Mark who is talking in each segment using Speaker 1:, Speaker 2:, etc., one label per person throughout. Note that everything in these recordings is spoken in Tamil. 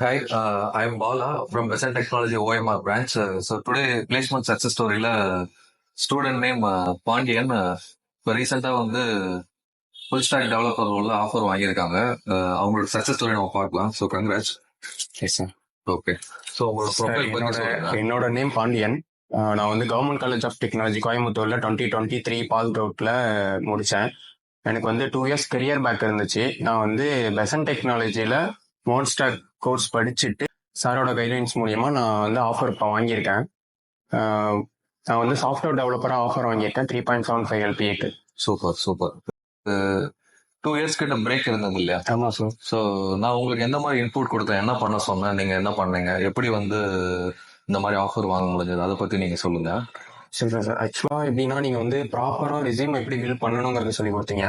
Speaker 1: Hi, I'm Bala from Western Technology OMR branch. So today placement success story la student name Pandian இப்போ ரீசெண்டாக வந்து ஃபுல் ஸ்டாக் டெவலப்பர் உள்ள ஆஃபர் வாங்கியிருக்காங்க. அவங்களோட சக்ஸஸ் ஸ்டோரி நம்ம பார்க்கலாம். So congrats.
Speaker 2: Yes sir.
Speaker 1: Okay. So உங்களோட ப்ரொஃபைல்
Speaker 2: என்னோட நேம் பாண்டியன். நான் வந்து கவர்மெண்ட் காலேஜ் ஆஃப் டெக்னாலஜி கோயம்புத்தூர்ல 2023 பாஸ் அவுட்ல முடித்தேன். எனக்கு வந்து 2 இயர்ஸ் கெரியர் பேக் இருந்துச்சு. நான் வந்து பெசன் டெக்னாலஜியில் மோன்ஸ்டாக் கோர்ஸ் படிச்சுட்டு சாரோட கைட்லைன்ஸ் மூலியமா நான் வந்து ஆஃபர் இப்போ வாங்கியிருக்கேன். நான் வந்து சாஃப்ட்வேர் டெவலப்பராக ஆஃபர் வாங்கியிருக்கேன் 3.75 LPAக்கு.
Speaker 1: Super super. 2 இயர்ஸ் கிட்ட பிரேக் இருந்தது இல்லையா?
Speaker 2: ஆமாம் சார்.
Speaker 1: ஸோ நான் உங்களுக்கு எந்த மாதிரி இன்புட் கொடுத்தேன், என்ன பண்ண சொன்னேன், நீங்கள் என்ன பண்ணீங்க, எப்படி வந்து இந்த மாதிரி ஆஃபர் வாங்க முடிஞ்சது, அதை பற்றி நீங்கள் சொல்லுங்க.
Speaker 2: சரி சார். ஆக்சுவலாக எப்படின்னா நீங்கள் வந்து ப்ராப்பராக ரெஸ்யூம் எப்படி பில்ட் பண்ணணுங்கிறத சொல்லி கொடுத்தீங்க.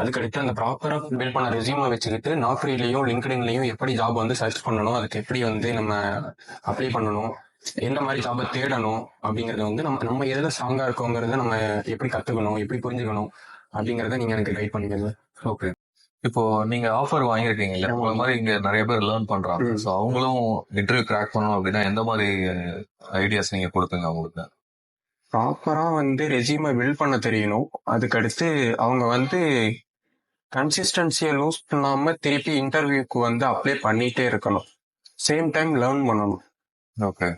Speaker 2: அதுக்கடுத்து அந்த ப்ராப்பராக பில்ட் பண்ண ரெஸ்யூமை வச்சுக்கிட்டு நாக்ரிலையும் லிங்க்டின்லையும் எப்படி ஜாப் வந்து சர்ச் பண்ணணும், அதுக்கு எப்படி வந்து நம்ம அப்ளை பண்ணணும், எந்த மாதிரி ஜாபை தேடணும் அப்படிங்கிறத வந்து நம்ம எதில் ஸ்ட்ராங்காக இருக்கோங்கிறத நம்ம எப்படி கற்றுக்கணும், எப்படி புரிஞ்சுக்கணும் அப்படிங்கிறத நீங்கள் எனக்கு கைட் பண்ணிக்கிறது.
Speaker 1: ஓகே. இப்போ நீங்க ஆஃபர் வாங்கியிருக்கீங்க இல்லையா, இந்த மாதிரி இங்க நிறைய பேர் லேர்ன் பண்றாங்க. ஸோ அவங்களும் இன்டர்வியூ கிராக் பண்ணணும் அப்படின்னா எந்த மாதிரி ஐடியாஸ் நீங்க கொடுப்பீங்க அவங்களுக்கு?
Speaker 2: ப்ராப்பராக வந்து ரெஸ்யூமை பில்ட் பண்ண தெரியணும். அதுக்கடுத்து அவங்க வந்து கன்சிஸ்டன்சியை லூஸ் பண்ணாமல் திருப்பி இன்டர்வியூக்கு வந்து அப்ளை பண்ணிகிட்டே இருக்கணும். சேம் டைம் லேர்ன் பண்ணணும்.
Speaker 1: ஓகே.